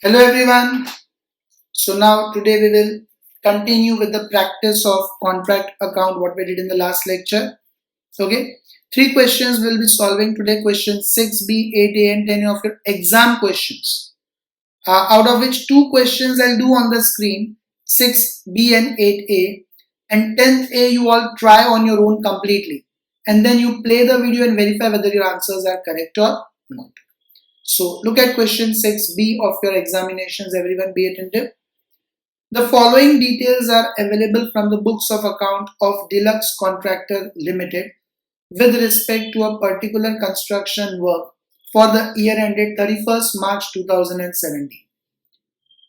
Hello everyone. So now today we will continue with the practice of contract account what we did in the last lecture. Okay. Three questions we'll be solving today. Question 6B, 8A and 10 of your exam questions. Out of which two questions I'll do on the screen, 6B and 8A, and 10th A you all try on your own completely. And then you play the video and verify whether your answers are correct or not. So look at question 6B of your examinations, everyone be attentive. The following details are available from the books of account of Deluxe Contractor Limited with respect to a particular construction work for the year ended 31st March 2017.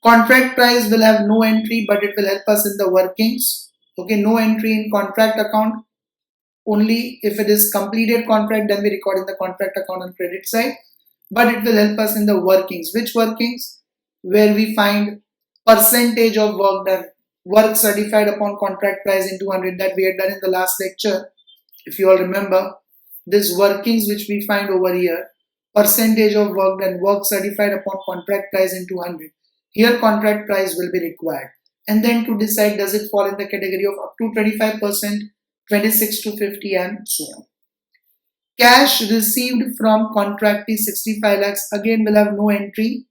Contract price will have no entry, but it will help us in the workings. Okay, no entry in contract account. Only if it is completed contract, then we record in the contract account on credit side. But it will help us in the workings. Which workings? Where we find percentage of work done, work certified upon contract price in 200 that we had done in the last lecture. If you all remember, this workings which we find over here, percentage of work done, work certified upon contract price in 200. Here contract price will be required. And then to decide does it fall in the category of up to 25%, 26 to 50 and so on. Cash received from contractee 65 lakhs again will have no entry,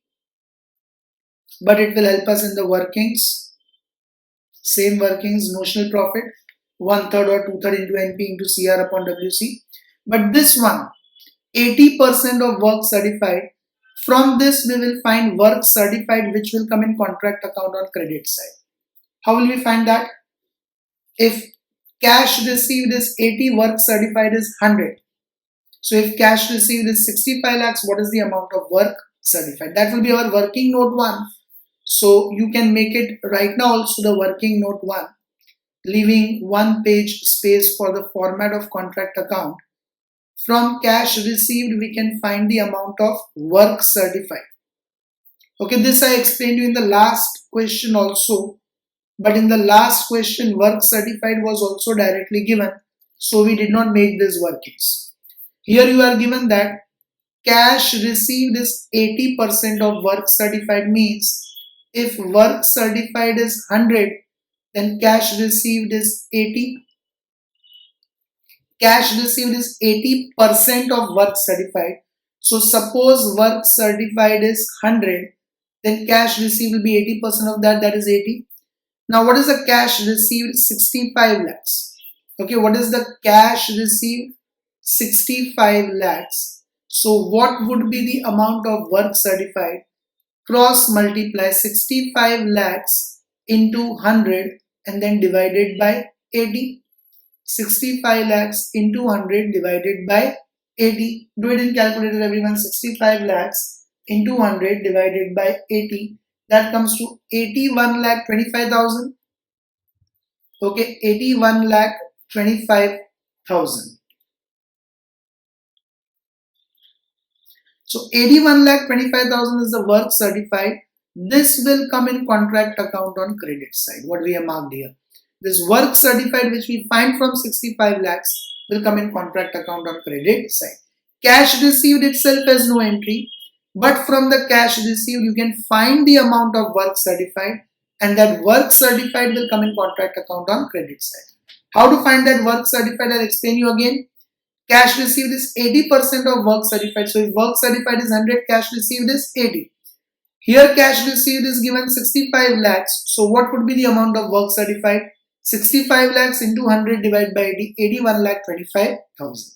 but it will help us in the workings. Same workings, notional profit, 1/3 or 2/3 into NP into CR upon WC. But this one, 80% of work certified. From this we will find work certified which will come in contract account on credit side. How will we find that? If cash received is 80, work certified is 100. So if cash received is 65 lakhs, what is the amount of work certified? That will be our working note 1. So you can make it right now also the working note 1, leaving 1 page space for the format of contract account. From cash received, we can find the amount of work certified. Okay, this I explained you in the last question also. But in the last question, work certified was also directly given. So we did not make this workings. Here you are given that cash received is 80% of work certified, means if work certified is 100, then cash received is 80. Cash received is 80% of work certified. So suppose work certified is 100, then cash received will be 80% of that, that is 80. Now what is the cash received? 65 lakhs. Okay, what is the cash received? 65 lakhs. So what would be the amount of work certified? Cross multiply 65 lakhs into 100 and then divided by 80. 65 lakhs into 100 divided by 80. Do it in calculator everyone. 65 lakhs into 100 divided by 80. That comes to 81 lakh 25,000. Okay, 81 lakh 25,000. So 81 lakh 25,000 is the work certified. This will come in contract account on credit side. What we have marked here. This work certified which we find from 65 lakhs will come in contract account on credit side. Cash received itself has no entry. But from the cash received, you can find the amount of work certified, and that work certified will come in contract account on credit side. How to find that work certified? I'll explain you again. Cash received is 80% of work certified. So if work certified is 100, cash received is 80. Here cash received is given 65 lakhs. So what would be the amount of work certified? 65 lakhs into 100 divided by 80, 81 lakh 25,000.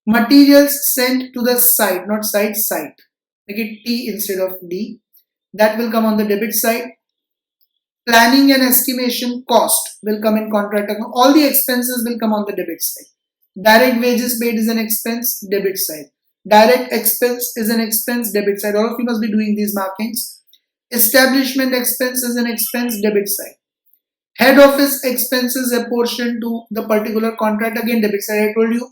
Materials sent to the site, not site, site. Make it T instead of D. That will come on the debit side. Planning and estimation cost will come in contract account. All the expenses will come on the debit side. Direct wages paid is an expense, debit side. Direct expense is an expense, debit side. All of you must be doing these markings. Establishment expense is an expense, debit side. Head office expenses apportioned to the particular contract, again debit side. I told you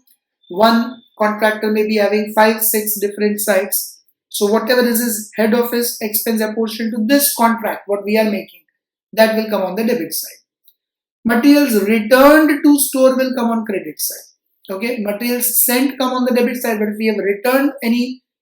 one contractor may be having 5-6 different sites. So whatever is his head office expense apportioned to this contract, what we are making, that will come on the debit side. Materials returned to store will come on credit side. Okay, materials sent come on the debit side, but if we have returned any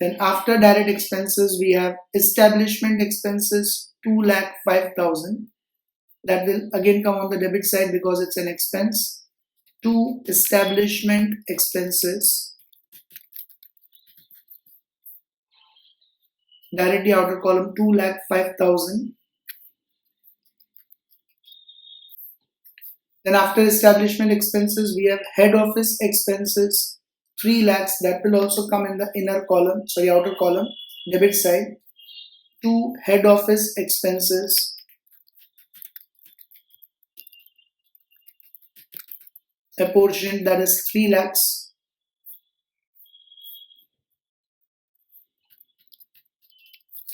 Then after direct expenses, we have establishment expenses 2,05,000. That will again come on the debit side because it's an expense. To establishment expenses, directly outer column 2,05,000. Then after establishment expenses, we have head office expenses 3 lakhs. That will also come in the outer column, debit side. To head office expenses, a portion that is 3 lakhs.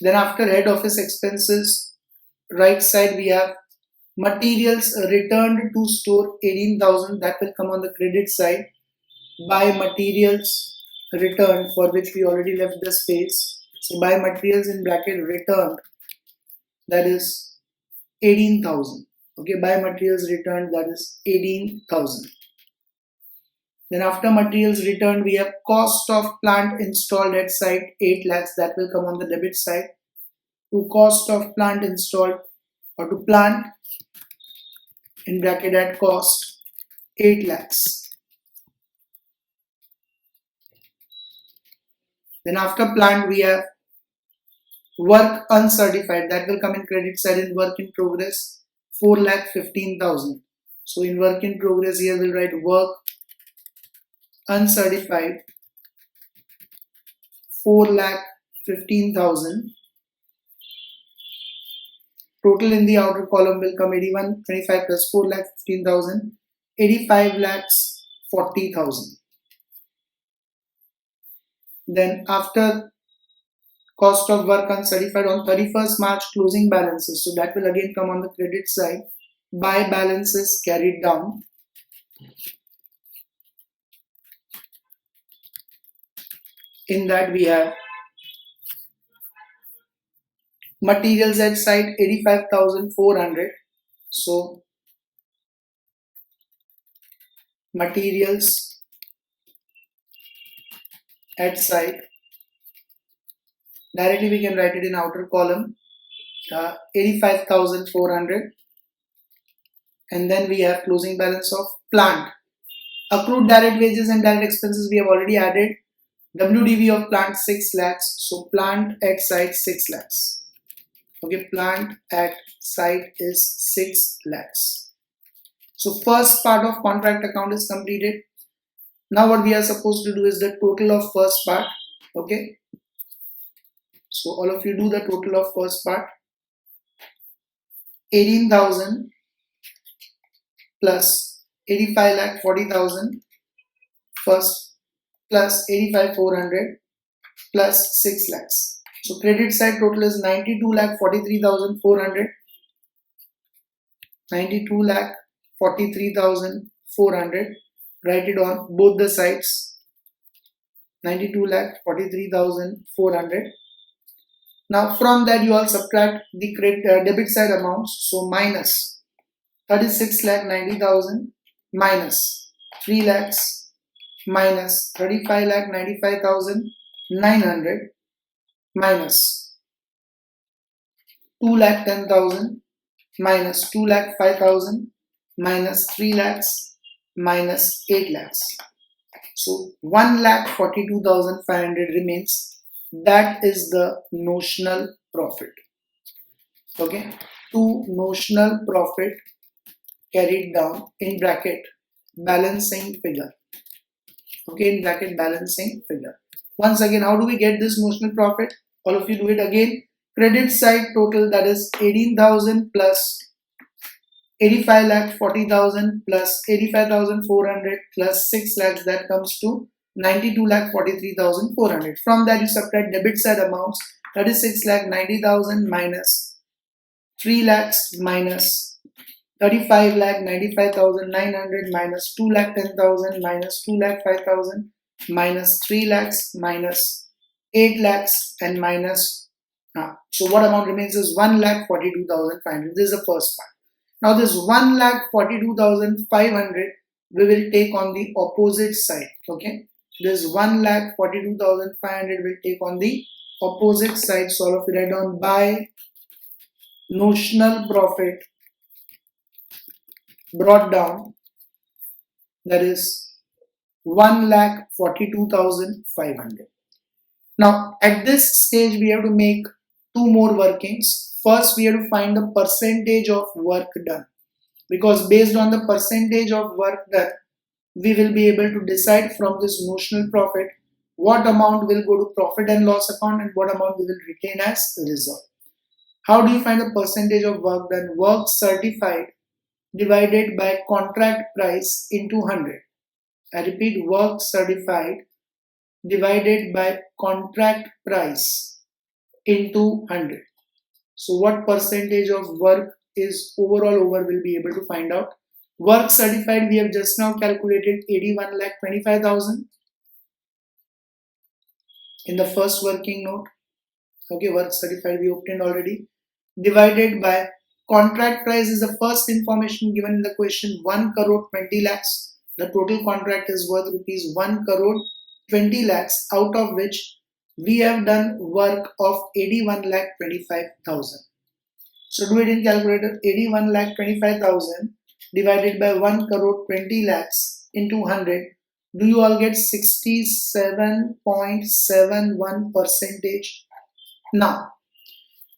Then after head office expenses, right side we have materials returned to store 18,000. That will come on the credit side. Buy materials returned, for which we already left the space. So buy materials in bracket returned, that is 18,000. Okay, buy materials returned, that is 18,000. Then after materials returned, we have cost of plant installed at site 8 lakhs. That will come on the debit side. To cost of plant installed, or to plant in bracket at cost 8 lakhs. Then after plant, we have work uncertified. That will come in credit side in work in progress 4,15,000. So in work in progress, here we'll write work uncertified 4,15,000. Total in the outer column will come 8125 plus 4,15,000, 85,40,000. Then after cost of work uncertified on 31st March closing balances, so that will again come on the credit side. Buy balances carried down. In that we have materials at site 85,400. So materials at site, directly we can write it in outer column 85,400. And then we have closing balance of plant. Accrued direct wages and direct expenses we have already added. WDV of plant 6 lakhs. So plant at site 6 lakhs. Okay, plant at site is 6 lakhs. So first part of contract account is completed. Now what we are supposed to do is the total of first part. Okay. So all of you do the total of first part. 18,000 plus 85,40,000 first, plus 85,400 plus 6 lakhs. So credit side total is 92,43,400. 92,43,400. Write it on both the sides. 92,43,400. Now from that you all subtract the debit side amounts. So minus 36,90,000 minus 3 lakhs minus 35,95,900 minus 2,10,000 minus 2,05,000 minus 3 lakhs minus 8 lakhs. So 1,42,500 remains. That is the notional profit. Okay, to notional profit carried down in bracket balancing figure. Okay, in bracket balancing figure. Once again, how do we get this notional profit? All of you do it again. Credit side total, that is 18,000 plus 85,40,000 plus 85,400 plus 6 lakhs, that comes to 92,43,400. From that you subtract debit side amounts, that is 6,90,000 minus 3 lakhs minus 35,95,900 minus 2,10,000 minus 2,05,000 minus 3 lakhs minus 8 lakhs and minus so what amount remains is 1,42,500. This is the first part. Now this 1,42,500 we will take on the opposite side. Okay, This 1,42,500 will take on the opposite side. So all of you write down by notional profit brought down, that is 1,42,500. Now at this stage we have to make two more workings. First we have to find the percentage of work done, because based on the percentage of work done we will be able to decide from this notional profit what amount will go to profit and loss account and what amount we will retain as reserve. How do you find the percentage of work done? Work certified divided by contract price into 100. I repeat, work certified divided by contract price into 100. So what percentage of work is overall over will be able to find out. Work certified we have just now calculated 81,25,000 in the first working note. Okay, work certified we obtained already. Divided by contract price is the first information given in the question, 1 crore 20 lakhs. The total contract is worth rupees 1 crore 20 lakhs, out of which we have done work of 81,25,000. So do it in calculator. 81,25,000 divided by 1 crore 20 lakhs into 100. Do you all get 67.71 percentage? Now,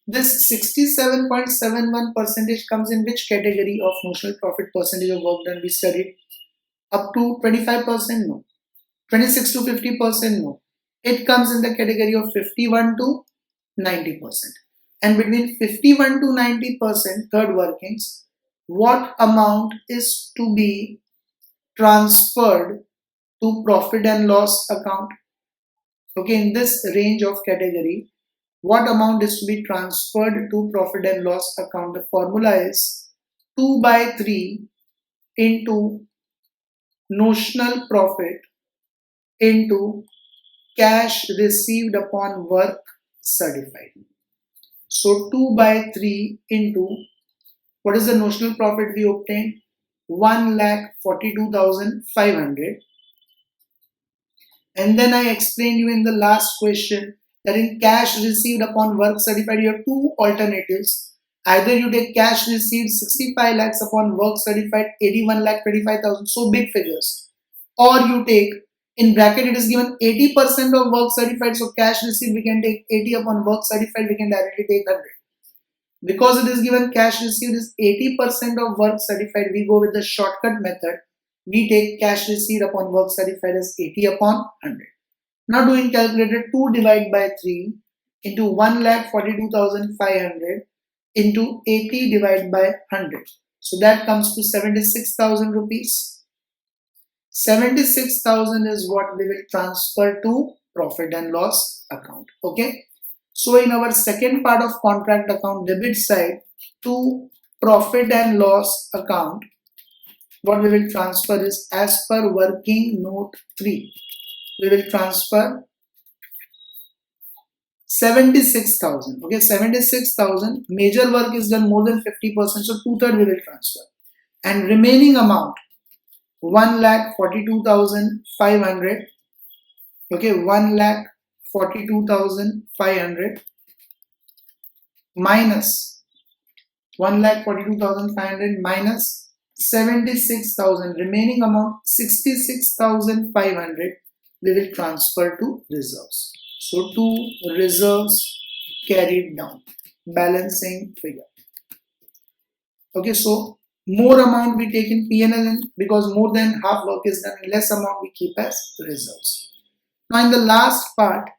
this 67.71 percentage comes in which category of notional profit percentage of work done we studied? Up to 25%? No. 26 to 50%? No. It comes in the category of 51 to 90%. And between 51 to 90%, third workings, what amount is to be transferred to profit and loss account? Okay, in this range of category, what amount is to be transferred to profit and loss account? The formula is 2 by 3 into notional profit into cash received upon work certified. So 2 by 3 into, what is the notional profit we obtained? 1,42,500. And then I explained you in the last question that in cash received upon work certified, you have two alternatives. Either you take cash received 65 lakhs upon work certified 81,25,000, so big figures. Or you take, in bracket it is given 80% of work certified, so cash received we can take 80 upon work certified, we can directly take 100. Because it is given cash received is 80% of work certified, we go with the shortcut method. We take cash received upon work certified as 80 upon 100. Now doing calculator, 2 divided by 3 into 1,42,500 into 80 divided by 100. So that comes to 76,000 rupees. 76,000 is what we will transfer to profit and loss account. Okay. So in our second part of contract account, debit side, to profit and loss account, what we will transfer is as per working note 3. We will transfer 76,000. Okay, 76,000. Major work is done more than 50%, so 2/3 we will transfer. And remaining amount 1,42,500. Okay, 1,42,500 minus 1,42,500 minus 76,000. Remaining amount 66,500 we will transfer to reserves. So to reserves carried down, balancing figure. Okay, so more amount we take in P&L because more than half work is done, less amount we keep as reserves. Now in the last part,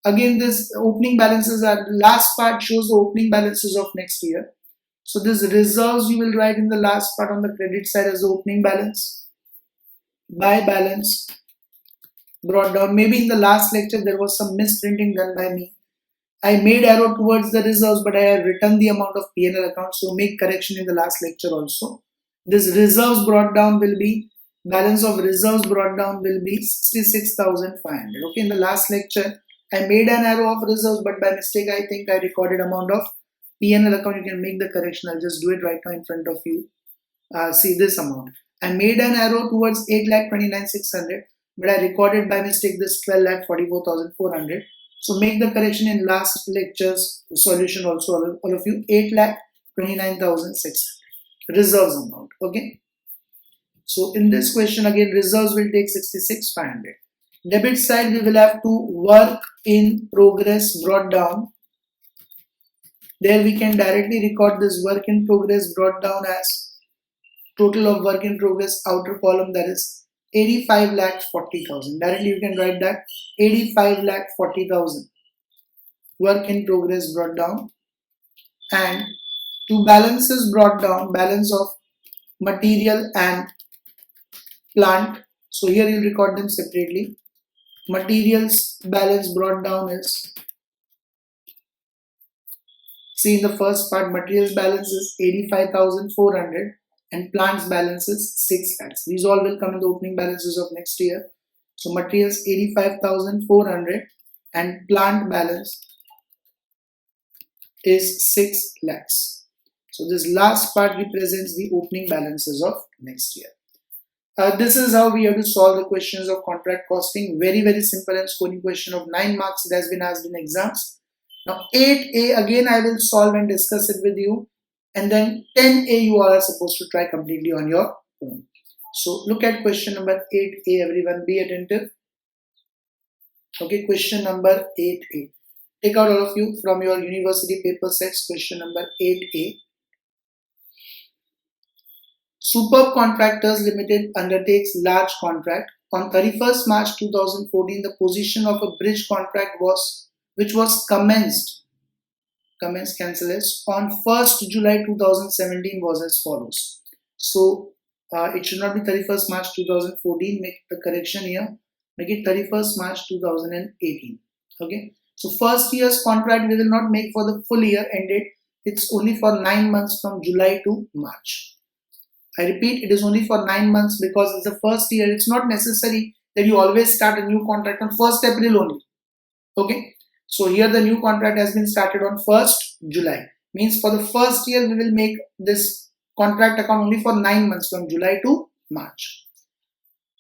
again this opening balances are, last part shows the opening balances of next year. So this reserves you will write in the last part on the credit side as the opening balance. By balance brought down. Maybe in the last lecture there was some misprinting done by me. I made arrow towards the reserves, but I have written the amount of P&L account, so make correction in the last lecture also. This reserves brought down will be, balance of reserves brought down will be 66,500. Okay, in the last lecture I made an arrow of reserves, but by mistake I think I recorded amount of P&L account. You can make the correction. I'll just do it right now in front of you. See this amount. I made an arrow towards 8,29,600. but I recorded by mistake this 12,44,400. So make the correction in last lecture's solution also, all of you. 8,29,600 reserves amount. Okay. So in this question again, reserves will take 66,500. Debit side, we will have to work in progress brought down. There we can directly record this work in progress brought down as total of work in progress outer column, that is 85,40,000. Directly you can write that 85,40,000 work in progress brought down. And two balances brought down, balance of material and plant. So here you record them separately. Materials balance brought down is, see in the first part, materials balance is 85,400 and plants balance is 6 lakhs. These all will come in the opening balances of next year. So materials 85,400 and plant balance is 6 lakhs. So this last part represents the opening balances of next year. This is how we have to solve the questions of contract costing. Very simple and scoring question of 9 marks. It has been asked in exams. Now 8A again I will solve and discuss it with you, and then 10A you all are supposed to try completely on your own. So look at question number 8A, everyone, be attentive. Okay, question number 8A. Take out all of you from your university paper sets, question number 8A. Superb Contractors Limited undertakes large contract. On 31st March 2014, the position of a bridge contract which was commenced cancel is, on 1st July 2017 was as follows. So it should not be 31st March 2014, make the correction here, make it 31st March 2018. Okay, so first year's contract we will not make for the full year ended, it's only for 9 months from July to March. I repeat, it is only for 9 months because it's the first year. It's not necessary that you always start a new contract on 1st April only. Okay. So here the new contract has been started on 1st July. Means for the first year we will make this contract account only for 9 months from July to March.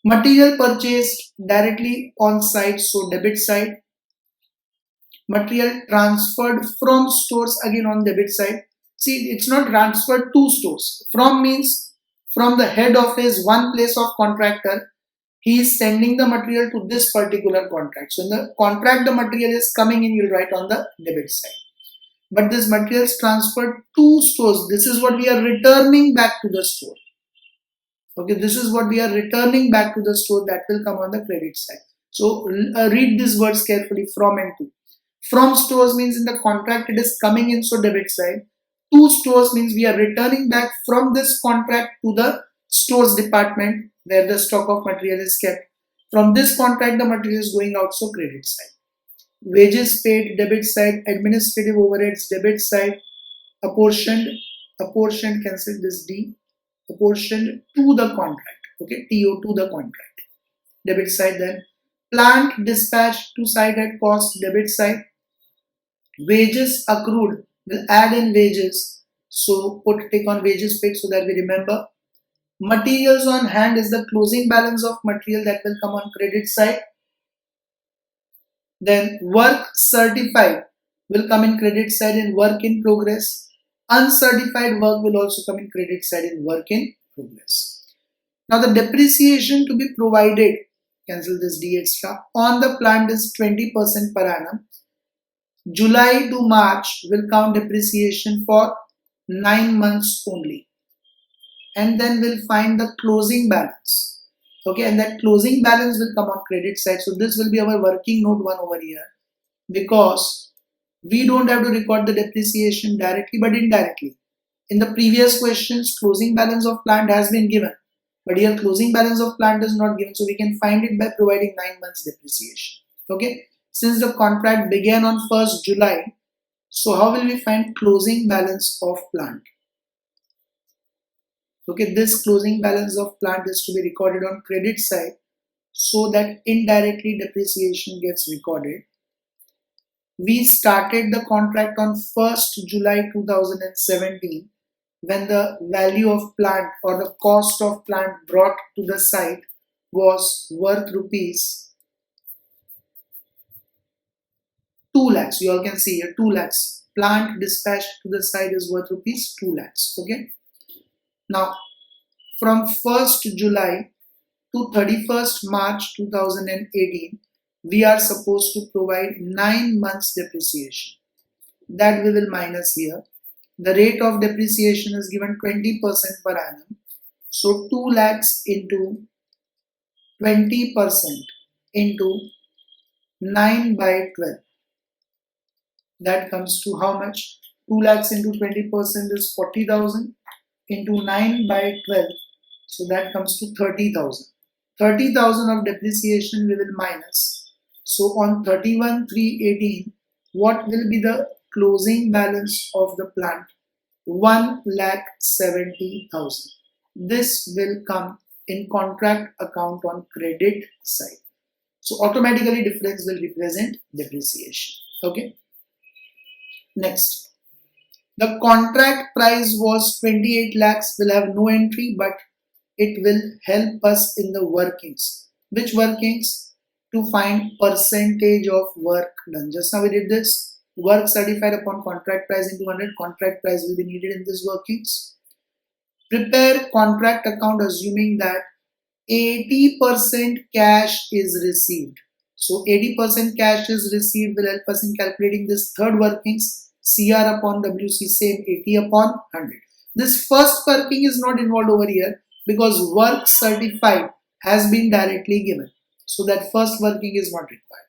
Material purchased directly on site, so debit side. Material transferred from stores, again on debit side. See, it's not transferred to stores. From means from the head office, one place of contractor, he is sending the material to this particular contract. So in the contract, the material is coming in, you'll write on the debit side. But this material is transferred to stores. This is what we are returning back to the store. Okay, this is what we are returning back to the store, that will come on the credit side. So read these words carefully, from and to. From stores means in the contract it is coming in, so debit side. To stores means we are returning back from this contract to the stores department where the stock of material is kept. From this contract the material is going out, so credit side. Wages paid, debit side. Administrative overheads, debit side. Apportioned, cancel this D. Apportioned to the contract. Okay, TO to the contract. Debit side. Then plant dispatched to site at cost, debit side. Wages accrued, will add in wages, so put tick on wages paid so that we remember. Materials on hand is the closing balance of material, that will come on credit side. Then work certified will come in credit side in work in progress. Uncertified work will also come in credit side in work in progress. Now the depreciation to be provided, cancel this D extra, on the plant is 20% per annum. July to March will count depreciation for 9 months only, and then we'll find the closing balance. Okay, and that closing balance will come on credit side. So this will be our working note 1 over here, because we don't have to record the depreciation directly but indirectly. In the previous questions, closing balance of plant has been given, but here closing balance of plant is not given, so we can find it by providing 9 months depreciation. Okay, since the contract began on 1st July, so how will we find closing balance of plant? Okay, this closing balance of plant is to be recorded on credit side, so that indirectly depreciation gets recorded. We started the contract on 1st July 2017, when the value of plant or the cost of plant brought to the site was worth rupees 2 lakhs. You all can see here 2 lakhs. Plant dispatched to the site is worth rupees 2 lakhs. Okay. Now, from 1st July to 31st March 2018, we are supposed to provide 9 months depreciation. That we will minus here. The rate of depreciation is given 20% per annum. So 2 lakhs into 20% into 9 by 12. That comes to how much? 2 lakhs into 20% is 40,000 into 9 by 12. So that comes to 30,000. 30,000 of depreciation we will minus. So on 31/3/18, what will be the closing balance of the plant? 1,70,000. This will come in contract account on credit side. So automatically difference will represent depreciation. Okay. Next, the contract price was 28 lakhs, will have no entry, but it will help us in the workings. Which workings? To find percentage of work done. Just now we did this. Work certified upon contract price into 100. Contract price will be needed in this workings. Prepare contract account assuming that 80% cash is received. So 80% cash is received will help us in calculating this third workings. CR upon WC same 80 upon 100. This first working is not involved over here because work certified has been directly given. So that first working is not required.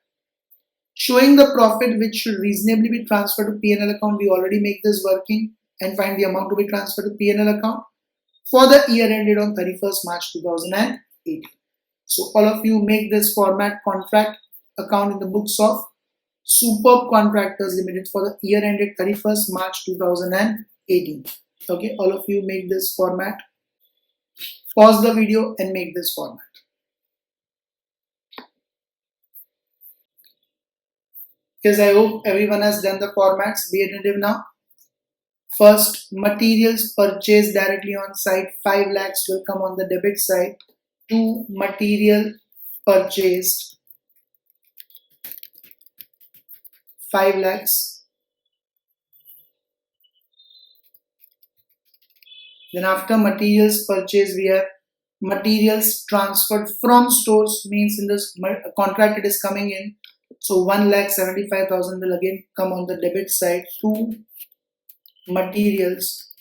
Showing the profit which should reasonably be transferred to P&L account. We already make this working and find the amount to be transferred to P&L account for the year ended on 31st March 2018. So all of you make this format contract account in the books of Superb Contractors Limited for the year ended 31st March 2018. Okay, all of you make this format. Pause the video and make this format. Yes, I hope everyone has done the formats. Be attentive now. First, materials purchased directly on site, 5 lakhs will come on the debit side. 2, material purchased 5 lakhs. Then after materials purchased, we have materials transferred from stores, means in this contract it is coming in. So 1,75,000 will again come on the debit side. 2, materials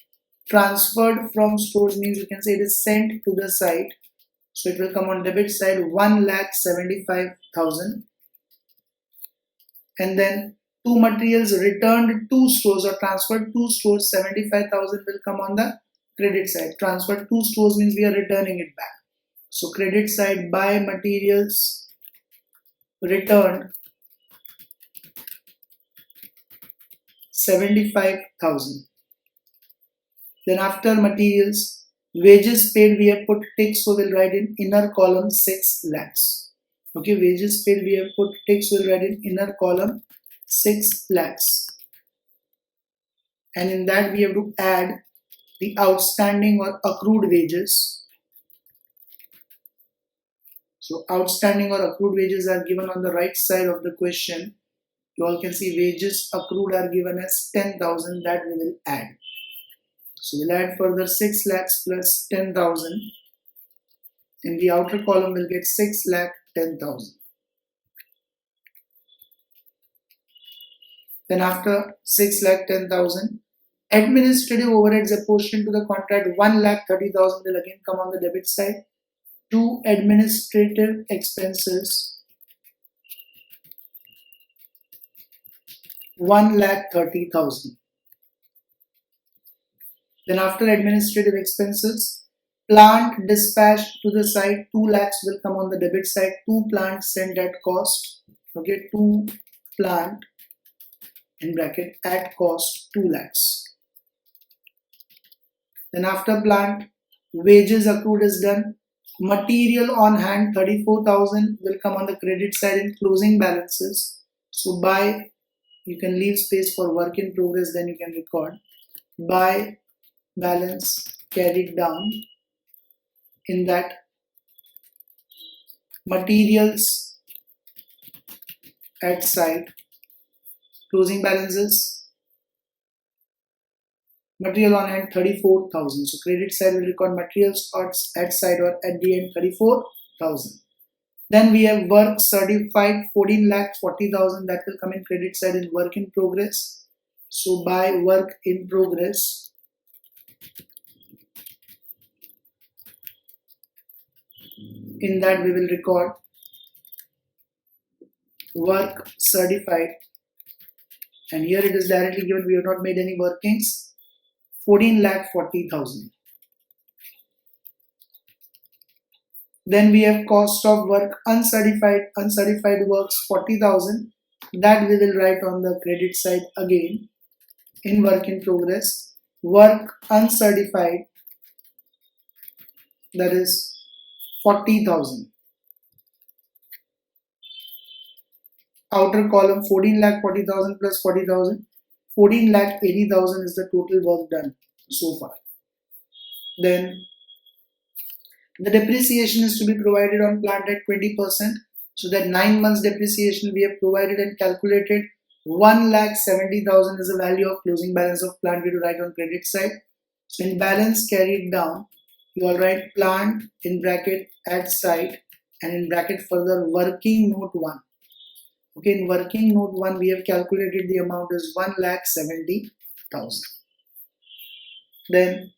transferred from stores, means you can say it is sent to the site. So it will come on debit side 1,75,000. And then 2, materials returned to stores or transferred to stores, 75,000 will come on the credit side. Transferred to stores means we are returning it back. So credit side by materials returned 75,000. Then after materials, wages paid we have put tick, so we'll write in inner column 6 lakhs. Okay, wages paid we have put tick, so we'll write in inner column 6 lakhs. And in that we have to add the outstanding or accrued wages. So outstanding or accrued wages are given on the right side of the question. You all can see wages accrued are given as 10,000, that we will add. So we'll add further 6 lakhs plus 10,000. In the outer column we'll get 6 lakh 10,000. Then after 6 lakh 10,000, administrative overheads apportioned to the contract 1,30,000 will again come on the debit side. 2, administrative expenses 1,30,000. Then after administrative expenses, plant dispatched to the site 2 lakhs will come on the debit side. 2 plant sent at cost. Okay, 2 plant in bracket at cost 2 lakhs. Then after plant, wages accrued is done. Material on hand 34,000 will come on the credit side in closing balances. So by, you can leave space for work in progress, then you can record. By balance carried down, in that Materials at site, closing balances, material on hand 34,000. So credit side will record materials at site or at the end 34,000. Then we have work certified 14,40,000, that will come in credit side in work in progress. So by work in progress, in that we will record work certified, and here it is directly given, we have not made any workings, 14,40,000. Then we have cost of work uncertified works 40,000, that we will write on the credit side again in work in progress. Work uncertified, that is 40,000. Outer column 14,40,000 plus 40,000, 14,80,000 is the total work done so far. Then the depreciation is to be provided on plant at 20%. So that 9 months depreciation we have provided and calculated. 1,70,000 is the value of closing balance of plant, we have to write on credit side. So in balance carried down, you will write plant in bracket at site and in bracket further working note 1. Okay, in working note 1 we have calculated the amount is 1,70,000. Then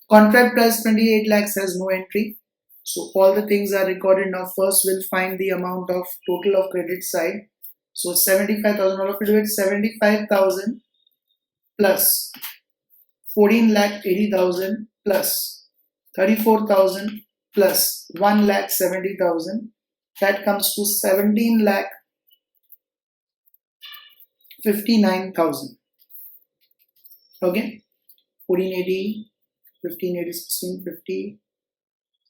contract price 28 lakhs has no entry. So all the things are recorded. Now first we'll find the amount of total of credit side. So 75,000, all of you do it, 75,000 plus 14,80,000 plus 34,000 plus 1,70,000, that comes to 17,59,000. Okay, 1480, 1580, 1650,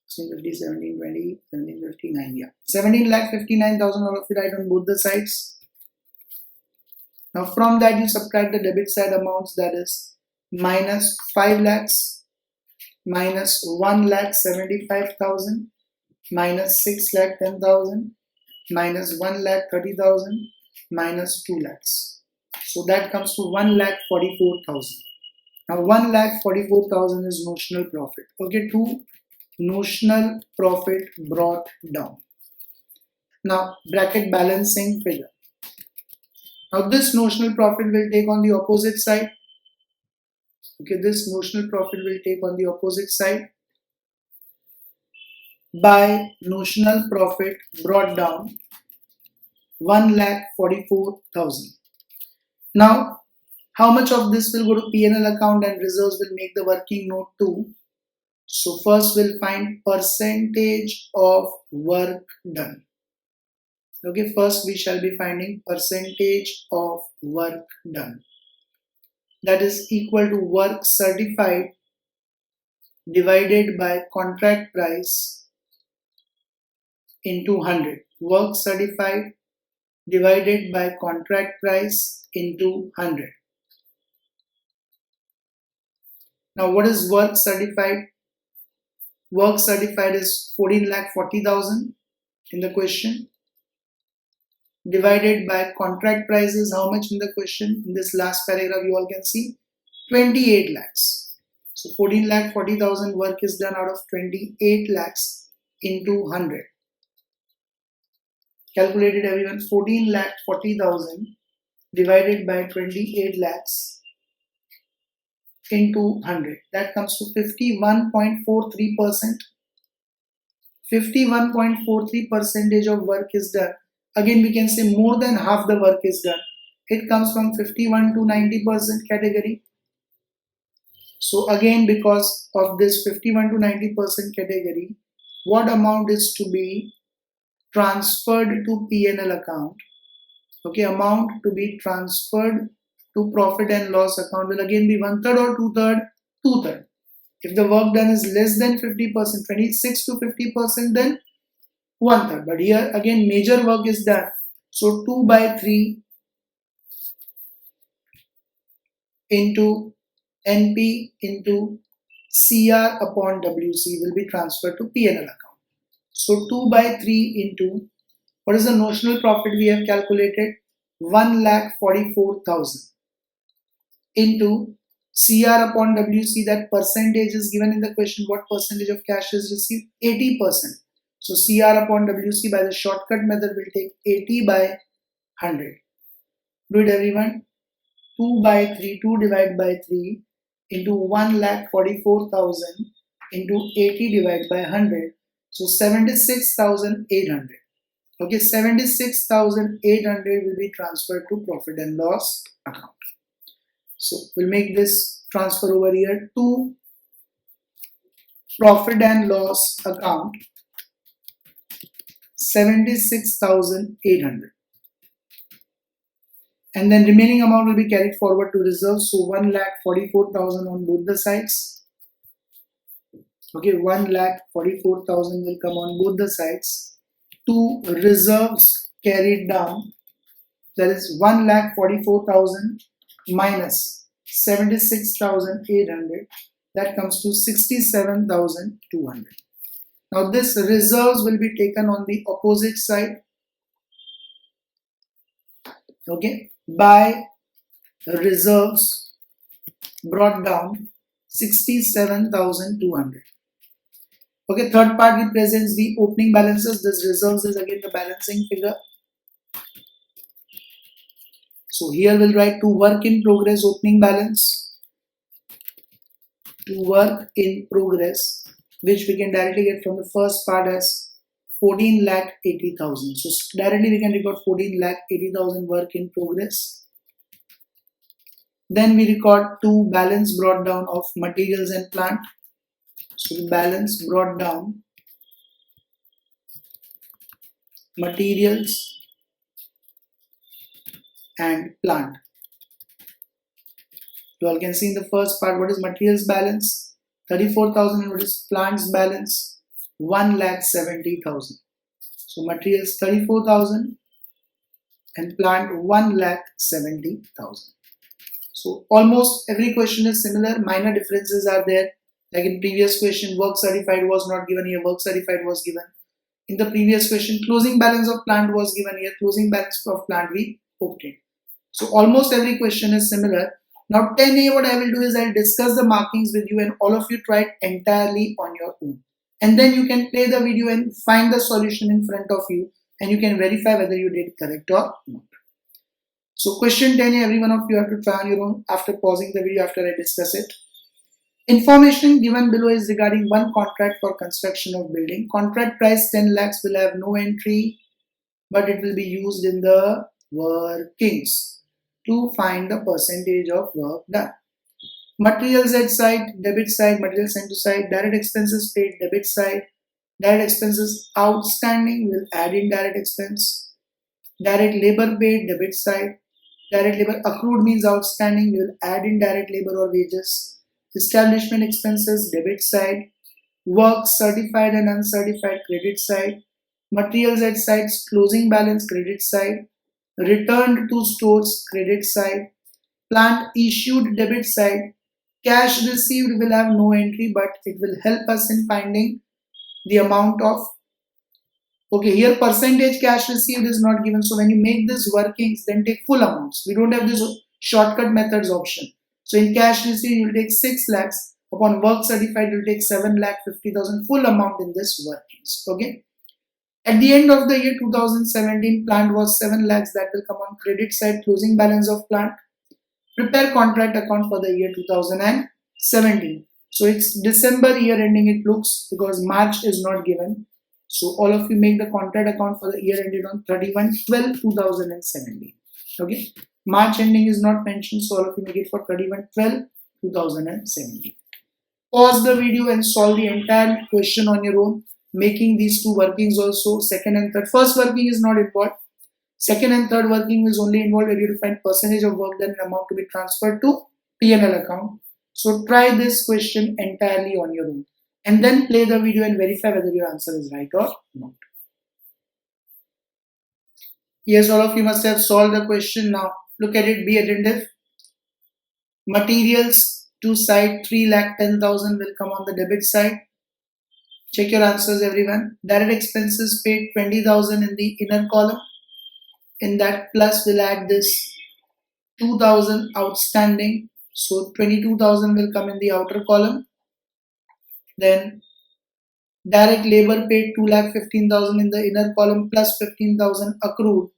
1650, 1720, 1759, yeah. 17,59,000, all of you write on both the sides. Now from that you subtract the debit side amounts, that is minus 5 lakhs, minus 1,75,000, minus 6,10,000, minus 1,30,000, minus 2 lakhs. So that comes to 1,44,000. Now 1,44,000 is notional profit. Okay, to notional profit brought down. Now bracket balancing figure. Now this notional profit will take on the opposite side. Okay, this notional profit will take on the opposite side. By notional profit brought down 1,44,000. Now how much of this will go to P&L account and reserves will make the working note 2. So first we'll find percentage of work done. Okay, first we shall be finding percentage of work done. That is equal to work certified divided by contract price into 100. Work certified divided by contract price into 100. Now what is work certified? Work certified is 14,40,000 in the question, divided by contract price is how much in the question? In this last paragraph you all can see 28 lakhs. So 14,40,000 work is done out of 28 lakhs into 100. Calculated everyone, 14,40,000 divided by 28 lakhs into 100. That comes to 51.43%. 51.43% of work is done. Again we can say more than half the work is done. It comes from 51 to 90% category. So again because of this 51 to 90% category, what amount is to be transferred to P&L account? Okay, amount to be transferred to profit and loss account will again be 1/3 or 2/3? 2/3. If the work done is less than 50%, 26 to 50%, then 1/3. But here again major work is done. So 2/3 into NP into CR upon WC will be transferred to P&L account. So 2 by 3 into, what is the notional profit we have calculated? 1,44,000 into CR upon WC, that percentage is given in the question. What percentage of cash is received? 80%. So CR upon WC by the shortcut method will take 80 by 100. Do it everyone. 2 by 3, 2 divided by 3 into 1,44,000 into 80 divided by 100. So 76,800. Okay, 76,800 will be transferred to profit and loss account. So we'll make this transfer over here to profit and loss account, 76,800. And then remaining amount will be carried forward to reserves. So 1,44,000 on both the sides. Okay, 1,44,000 will come on both the sides. To reserves carried down, that is 1,44,000 minus 76,800, that comes to 67,200. Now this reserves will be taken on the opposite side. Okay, by reserves brought down 67,200. Okay, third part represents the opening balances. This reserves is again the balancing figure. So here we'll write to work in progress opening balance, to work in progress, which we can directly get from the first part as 14,80,000. So directly we can record 14,80,000 work in progress. Then we record to balance brought down of materials and plant. So the balance brought down materials and plant. You all can see in the first part what is materials balance, 34,000, and what is plants balance, 1,70,000. So materials 34,000 and plant 1,70,000. So almost every question is similar. Minor differences are there. Like in previous question, work certified was not given, here work certified was given. In the previous question, closing balance of plant was given, here closing balance of plant we obtained. So almost every question is similar. Now 10A, what I will do is I'll discuss the markings with you and all of you try it entirely on your own. And then you can play the video and find the solution in front of you and you can verify whether you did correct or not. So question 10A, every one of you have to try on your own after pausing the video after I discuss it. Information given below is regarding one contract for construction of building. Contract price 10 lakhs will have no entry, but it will be used in the workings to find the percentage of work done. Materials at side, debit side, materials sent to side, direct expenses paid, debit side, direct expenses outstanding will add in direct expense, direct labor paid, debit side, direct labor accrued means outstanding, we will add in direct labor or wages, establishment expenses, debit side, work certified and uncertified, credit side, materials at sites, closing balance, credit side, returned to stores, credit side, plant issued, debit side, cash received will have no entry, but it will help us in finding the amount of, okay, here percentage cash received is not given. So when you make this workings, then take full amounts. We don't have this shortcut methods option. So in cash received, you will take 6 lakhs. Upon work certified, you will take 7,50,000 full amount in this workings. Okay. At the end of the year 2017, plant was 7 lakhs. That will come on credit side, closing balance of plant. Prepare contract account for the year 2017. So it's December year ending it looks, because March is not given. So all of you make the contract account for the year ended on 31/12/2017. Okay. March ending is not mentioned, so all of you make it for 31/12/2017. Pause the video and solve the entire question on your own, making these two workings also, second and third. First working is not involved. Second and third working is only involved where you have to find percentage of work done and amount to be transferred to P&L account. So try this question entirely on your own and then play the video and verify whether your answer is right or not. Yes, all of you must have solved the question. Now look at it, be attentive. Materials to side 3,10,000 will come on the debit side. Check your answers, everyone. Direct expenses paid 20,000 in the inner column. In that plus, we'll add this 2,000 outstanding. So 22,000 will come in the outer column. Then direct labor paid 2,15,000 in the inner column plus 15,000 accrued.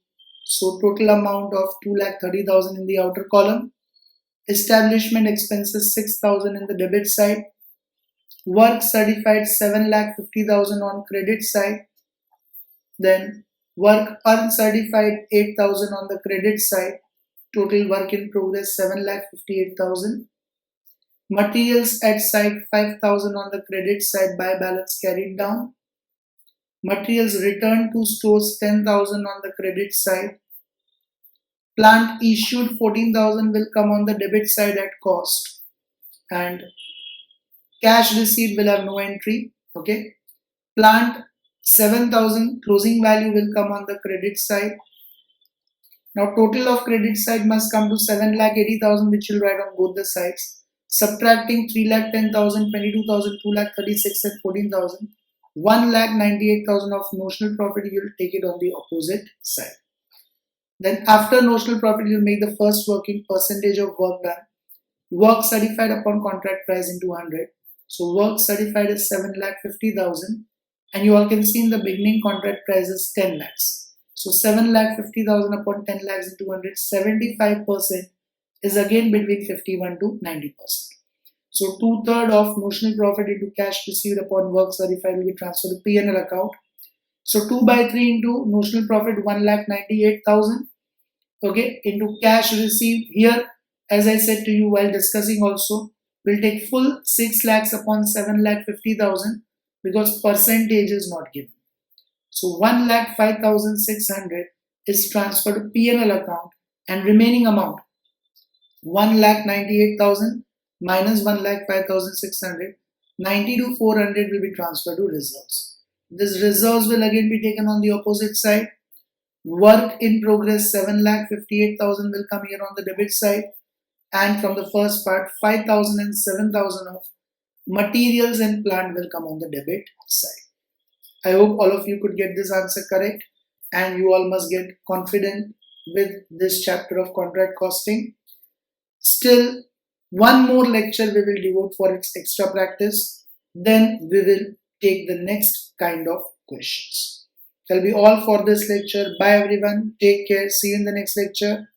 So total amount of 2,30,000 in the outer column. Establishment expenses 6,000 in the debit side. Work certified 7,50,000 on credit side. Then work uncertified 8,000 on the credit side. Total work in progress 7,58,000. Materials at site 5,000 on the credit side, by balance carried down. Materials returned to stores 10,000 on the credit side. Plant issued 14,000 will come on the debit side at cost. And cash receipt will have no entry. Okay. Plant 7,000 closing value will come on the credit side. Now total of credit side must come to 7,80,000, which will write on both the sides. Subtracting 3,10,000, 22,000, 2,36,000 and 14,000. 1,98,000 of notional profit, you will take it on the opposite side. Then after notional profit, you will make the first working percentage of work done. Work certified upon contract price into 100. So work certified is 7,50,000, and you all can see in the beginning contract price is 10 lakhs. So 7,50,000 upon 10 lakhs into 100, 75% is again between 51 to 90%. So 2/3 of notional profit into cash received upon work certified will be transferred to P&L account. So 2/3 into notional profit 1,98,000, okay, into cash received. Here, as I said to you while discussing also, we'll take full 6 lakhs upon 7,50,000 because percentage is not given. So 1,05,600 is transferred to P&L account, and remaining amount 1,98,000 minus 1,05,600, 92,400 will be transferred to reserves. This reserves will again be taken on the opposite side. Work in progress 7,58,000 will come here on the debit side, and from the first part 5,000 and 7,000 of materials and plant will come on the debit side. I hope all of you could get this answer correct, and you all must get confident with this chapter of contract costing. Still, one more lecture we will devote for its extra practice. Then we will take the next kind of questions. That'll be all for this lecture. Bye everyone. Take care. See you in the next lecture.